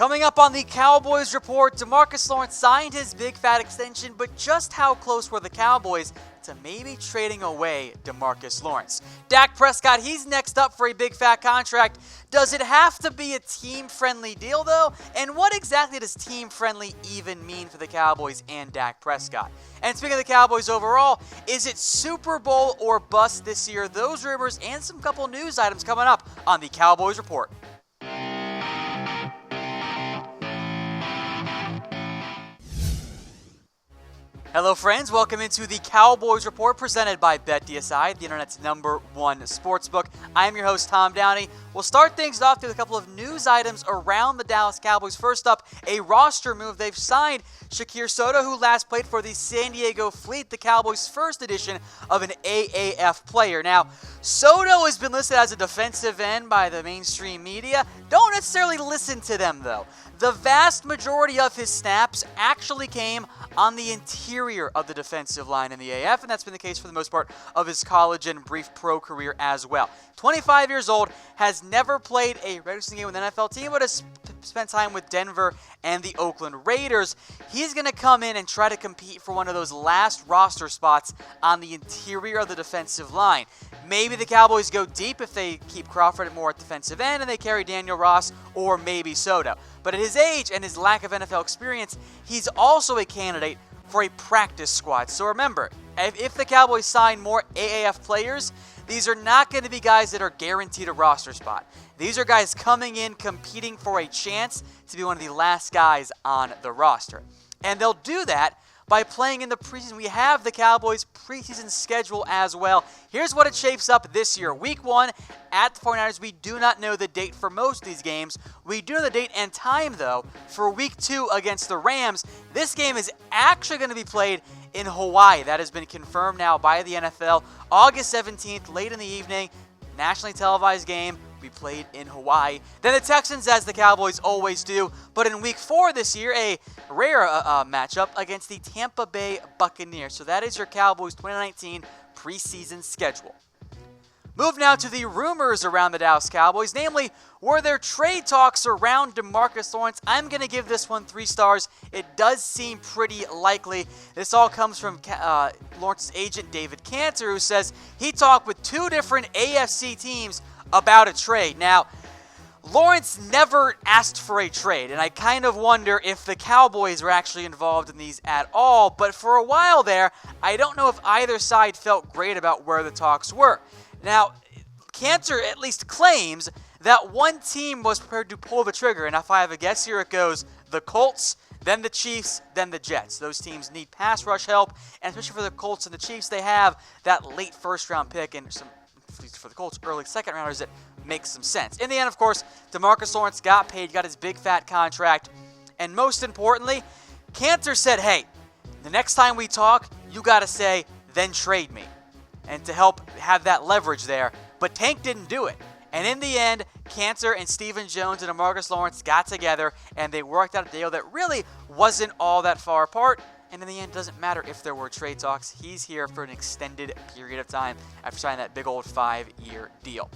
Coming up on the Cowboys Report, DeMarcus Lawrence signed his big fat extension, but just how close were the Cowboys to maybe trading away DeMarcus Lawrence? Dak Prescott, he's next up for a big fat contract. Does it have to be a team-friendly deal, though? And what exactly does team-friendly even mean for the Cowboys and Dak Prescott? And speaking of the Cowboys overall, is it Super Bowl or bust this year? Those rumors and some couple news items coming up on the Cowboys Report. Hello friends, welcome into the Cowboys Report presented by BetDSI, the internet's #1 sportsbook. I'm your host, Tom Downey. We'll start things off with a couple of news items around the Dallas Cowboys. First up, a roster move. They've signed Shakir Soto, who last played for the San Diego Fleet, the Cowboys' first edition of an AAF player. Now, Soto has been listed as a defensive end by the mainstream media. Don't necessarily listen to them, though. The vast majority of his snaps actually came on the interior of the defensive line in the AAF, and that's been the case for the most part of his college and brief pro career as well. 25 years old, has never played a regular season game with an NFL team, but has spent time with Denver and the Oakland Raiders. He's going to come in and try to compete for one of those last roster spots on the interior of the defensive line. Maybe the Cowboys go deep if they keep Crawford more at defensive end and they carry Daniel Ross or maybe Soto. But at his age and his lack of NFL experience, he's also a candidate for a practice squad. So remember, if the Cowboys sign more AAF players, these are not going to be guys that are guaranteed a roster spot. These are guys coming in, competing for a chance to be one of the last guys on the roster. And they'll do that by playing in the preseason. We have the Cowboys preseason schedule as well. Here's what it shapes up this year. Week 1 at the 49ers. We do not know the date for most of these games. We do know the date and time, though, for Week 2 against the Rams. This game is actually going to be played in Hawaii. That has been confirmed now by the NFL. August 17th, late in the evening, nationally televised game. We played in Hawaii. Then the Texans, as the Cowboys always do. But in Week 4 this year, a rare matchup against the Tampa Bay Buccaneers. So that is your Cowboys 2019 preseason schedule. Move now to the rumors around the Dallas Cowboys. Namely, were there trade talks around DeMarcus Lawrence? I'm going to give this one 3 stars. It does seem pretty likely. This all comes from Lawrence's agent, David Cantor, who says he talked with 2 different AFC teams about a trade. Now, Lawrence never asked for a trade, and I kind of wonder if the Cowboys were actually involved in these at all, but for a while there, I don't know if either side felt great about where the talks were. Now, Cantor at least claims that one team was prepared to pull the trigger, and if I have a guess here, it goes the Colts, then the Chiefs, then the Jets. Those teams need pass rush help, and especially for the Colts and the Chiefs, they have that late first-round pick and some, for the Colts, early second-rounders that makes some sense. In the end, of course, DeMarcus Lawrence got paid, got his big fat contract, and most importantly, Cantor said, hey, the next time we talk, you got to say, then trade me, and to help have that leverage there. But Tank didn't do it. And in the end, Cantor and Stephen Jones and DeMarcus Lawrence got together, and they worked out a deal that really wasn't all that far apart. And in the end, it doesn't matter if there were trade talks. He's here for an extended period of time after signing that big old 5-year deal.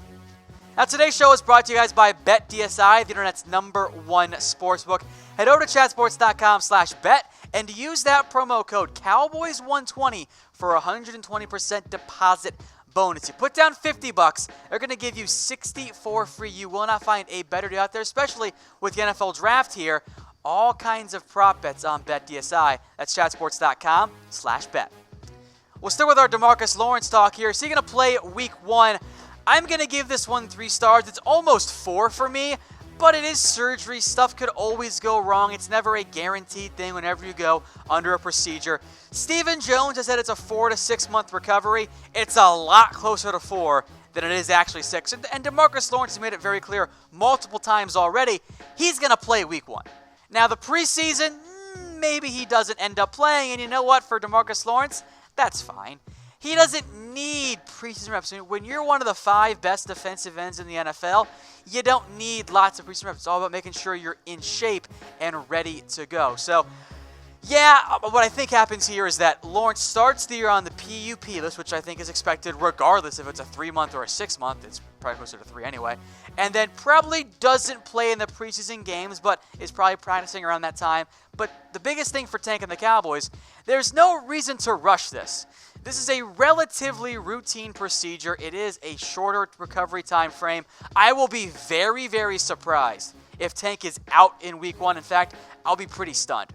Now, today's show is brought to you guys by BetDSI, the internet's #1 sportsbook. Head over to chatsports.com/bet and use that promo code Cowboys120 for a 120% deposit bonus. You put down $50, they're going to give you $60 for free. You will not find a better deal out there, especially with the NFL draft here. All kinds of prop bets on BetDSI. That's chatsports.com/bet. We'll start with our DeMarcus Lawrence talk here. Is he going to play Week 1? I'm going to give this one 3 stars. It's almost 4 for me, but it is surgery. Stuff could always go wrong. It's never a guaranteed thing whenever you go under a procedure. Stephen Jones has said it's a 4 to 6 month recovery. It's a lot closer to 4 than it is actually 6. And DeMarcus Lawrence has made it very clear multiple times already, he's going to play Week 1. Now, the preseason, maybe he doesn't end up playing, and you know what? For DeMarcus Lawrence, that's fine. He doesn't need preseason reps. I mean, when you're one of the 5 best defensive ends in the NFL, you don't need lots of preseason reps. It's all about making sure you're in shape and ready to go. So, yeah, what I think happens here is that Lawrence starts the year on the PUP list, which I think is expected regardless if it's a 3-month or a 6-month. It's probably closer to 3 anyway. And then probably doesn't play in the preseason games, but is probably practicing around that time. But the biggest thing for Tank and the Cowboys, there's no reason to rush this. This is a relatively routine procedure. It is a shorter recovery time frame. I will be very, very surprised if Tank is out in week 1. In fact, I'll be pretty stunned.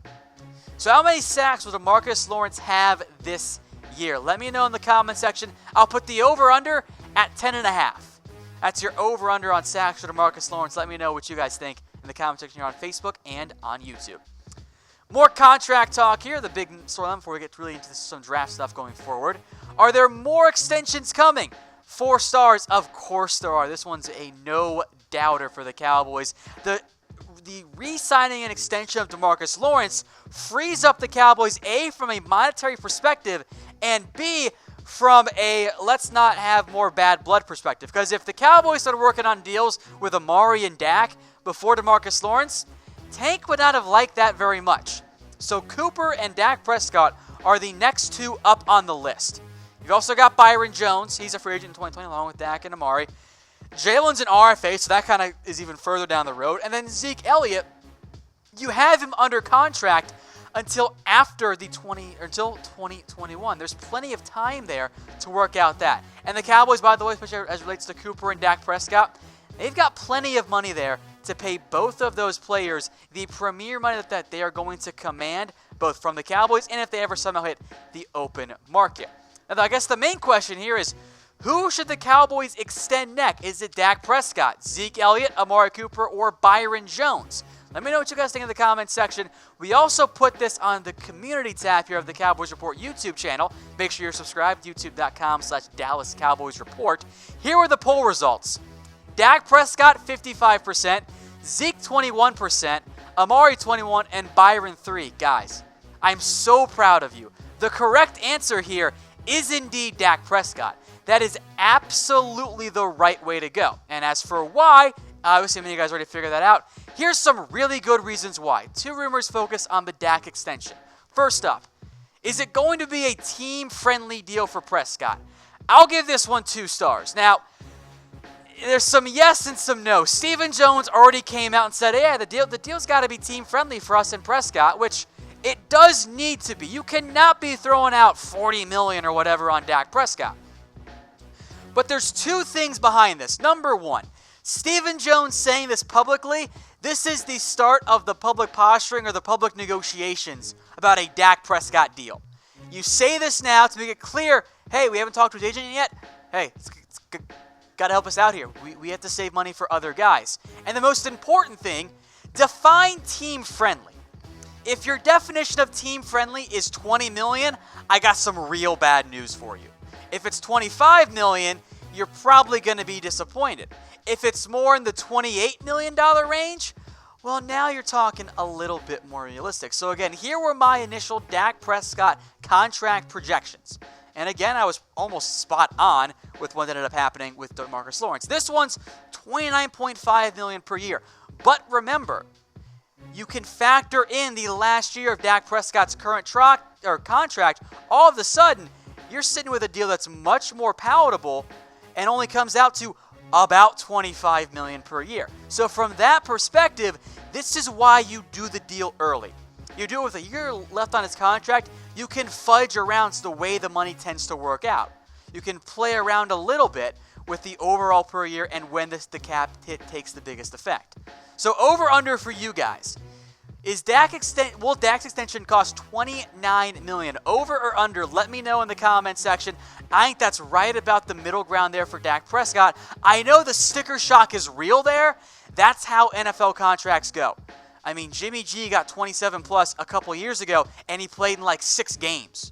So how many sacks will DeMarcus Lawrence have this year? Let me know in the comment section. I'll put the over-under at 10.5. That's your over-under on sacks for DeMarcus Lawrence. Let me know what you guys think in the comment section here on Facebook and on YouTube. More contract talk here. The big storyline before we get really into some draft stuff going forward. Are there more extensions coming? 4 stars? Of course there are. This one's a no-doubter for the Cowboys. The re-signing and extension of DeMarcus Lawrence frees up the Cowboys, A, from a monetary perspective, and B, from a let's not have more bad blood perspective. Because if the Cowboys started working on deals with Amari and Dak before DeMarcus Lawrence, Tank would not have liked that very much. So Cooper and Dak Prescott are the next 2 up on the list. You've also got Byron Jones. He's a free agent in 2020 along with Dak and Amari. Jalen's an RFA, so that kind of is even further down the road. And then Zeke Elliott, you have him under contract until after until 2021. There's plenty of time there to work out that. And the Cowboys, by the way, especially as it relates to Cooper and Dak Prescott, they've got plenty of money there to pay both of those players the premier money that they are going to command, both from the Cowboys and if they ever somehow hit the open market. Now, I guess the main question here is, who should the Cowboys extend next? Is it Dak Prescott, Zeke Elliott, Amari Cooper, or Byron Jones? Let me know what you guys think in the comments section. We also put this on the community tab here of the Cowboys Report YouTube channel. Make sure you're subscribed, youtube.com/Dallas Cowboys Report. Here are the poll results. Dak Prescott, 55%, Zeke, 21%, Amari, 21%, and Byron, 3%. Guys, I'm so proud of you. The correct answer here is indeed Dak Prescott. That is absolutely the right way to go. And as for why, obviously many of you guys already figured that out. Here's some really good reasons why. 2 rumors focus on the Dak extension. First up, is it going to be a team-friendly deal for Prescott? I'll give this one 2 stars. Now, there's some yes and some no. Stephen Jones already came out and said, yeah, the deal's got to be team-friendly for us and Prescott, which it does need to be. You cannot be throwing out $40 million or whatever on Dak Prescott. But there's 2 things behind this. Number 1, Stephen Jones saying this publicly, this is the start of the public posturing or the public negotiations about a Dak Prescott deal. You say this now to make it clear, hey, we haven't talked to his agent yet. Hey, it's got to help us out here. We have to save money for other guys. And the most important thing, define team-friendly. If your definition of team-friendly is $20 million, I got some real bad news for you. If it's $25 million, you're probably going to be disappointed. If it's more in the $28 million range, well, now you're talking a little bit more realistic. So again, here were my initial Dak Prescott contract projections. And again, I was almost spot on with what ended up happening with DeMarcus Lawrence. This one's $29.5 million per year. But remember, you can factor in the last year of Dak Prescott's current contract. All of a sudden, you're sitting with a deal that's much more palatable and only comes out to about $25 million per year. So from that perspective, this is why you do the deal early. You do it with a year left on his contract, you can fudge around the way the money tends to work out. You can play around a little bit with the overall per year and when the cap hit takes the biggest effect. So over-under for you guys. Will Dak's extension cost $29 million? Over or under? Let me know in the comments section. I think that's right about the middle ground there for Dak Prescott. I know the sticker shock is real there. That's how NFL contracts go. I mean, Jimmy G got 27 plus a couple years ago, and he played in like 6 games.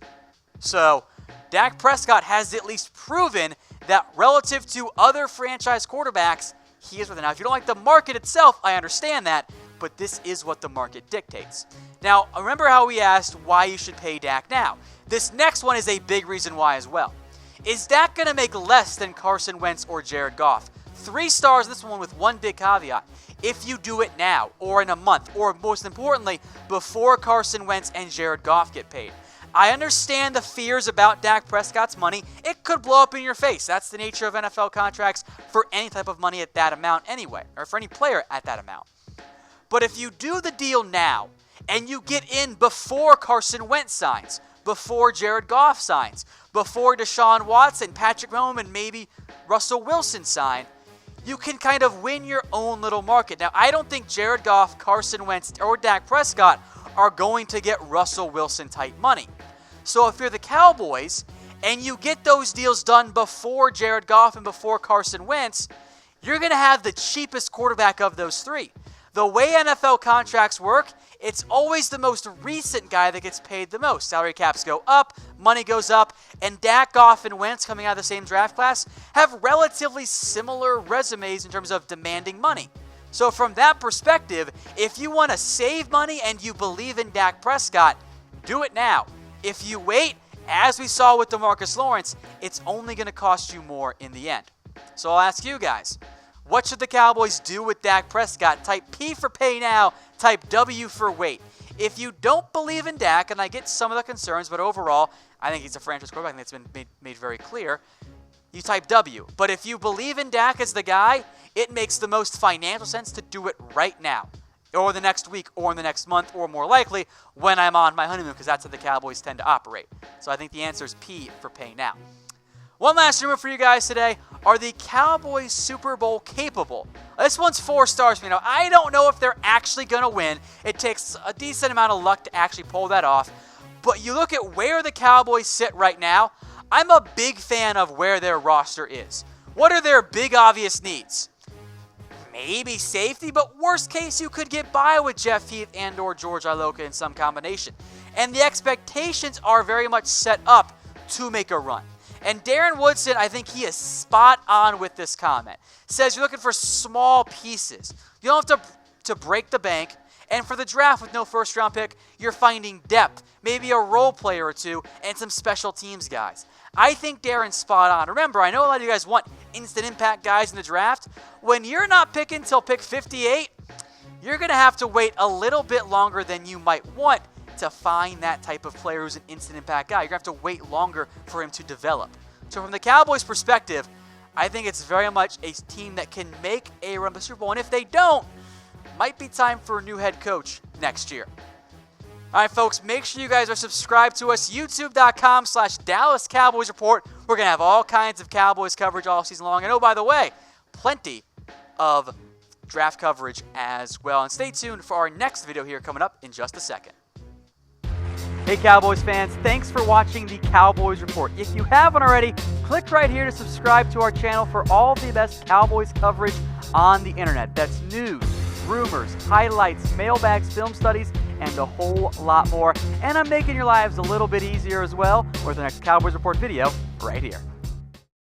So Dak Prescott has at least proven that relative to other franchise quarterbacks, he is with it. Now, if you don't like the market itself, I understand that, but this is what the market dictates. Now, remember how we asked why you should pay Dak now? This next one is a big reason why as well. Is Dak going to make less than Carson Wentz or Jared Goff? 3 stars, this one with one big caveat. If you do it now, or in a month, or most importantly, before Carson Wentz and Jared Goff get paid. I understand the fears about Dak Prescott's money. It could blow up in your face. That's the nature of NFL contracts for any type of money at that amount anyway, or for any player at that amount. But if you do the deal now, and you get in before Carson Wentz signs, before Jared Goff signs, before Deshaun Watson, Patrick Mahomes, and maybe Russell Wilson sign, you can kind of win your own little market. Now, I don't think Jared Goff, Carson Wentz, or Dak Prescott are going to get Russell Wilson type money. So if you're the Cowboys and you get those deals done before Jared Goff and before Carson Wentz, you're going to have the cheapest quarterback of those three. The way NFL contracts work, it's always the most recent guy that gets paid the most. Salary caps go up, money goes up, and Dak, Goff, and Wentz coming out of the same draft class have relatively similar resumes in terms of demanding money. So from that perspective, if you want to save money and you believe in Dak Prescott, do it now. If you wait, as we saw with DeMarcus Lawrence, it's only going to cost you more in the end. So I'll ask you guys, what should the Cowboys do with Dak Prescott? Type P for pay now, type W for wait. If you don't believe in Dak, and I get some of the concerns, but overall, I think he's a franchise quarterback, and it's been made very clear, you type W. But if you believe in Dak as the guy, it makes the most financial sense to do it right now, or the next week, or in the next month, or more likely, when I'm on my honeymoon, because that's how the Cowboys tend to operate. So I think the answer is P for pay now. One last rumor for you guys today. Are the Cowboys Super Bowl capable? This one's 4 stars. You know, I don't know if they're actually going to win. It takes a decent amount of luck to actually pull that off. But you look at where the Cowboys sit right now, I'm a big fan of where their roster is. What are their big obvious needs? Maybe safety, but worst case, you could get by with Jeff Heath and or George Iloka in some combination. And the expectations are very much set up to make a run. And Darren Woodson, I think he is spot on with this comment. Says you're looking for small pieces. You don't have to break the bank. And for the draft with no first-round pick, you're finding depth, maybe a role player or two, and some special teams guys. I think Darren's spot on. Remember, I know a lot of you guys want instant impact guys in the draft. When you're not picking till pick 58, you're going to have to wait a little bit longer than you might want to find that type of player who's an instant impact guy. You're going to have to wait longer for him to develop. So from the Cowboys' perspective, I think it's very much a team that can make a run to the Super Bowl. And if they don't, might be time for a new head coach next year. All right, folks, make sure you guys are subscribed to us, youtube.com/Dallas Cowboys Report. We're going to have all kinds of Cowboys coverage all season long. And oh, by the way, plenty of draft coverage as well. And stay tuned for our next video here coming up in just a second. Hey Cowboys fans, thanks for watching the Cowboys Report. If you haven't already, click right here to subscribe to our channel for all the best Cowboys coverage on the internet. That's news, rumors, highlights, mailbags, film studies, and a whole lot more. And I'm making your lives a little bit easier as well with the next Cowboys Report video right here.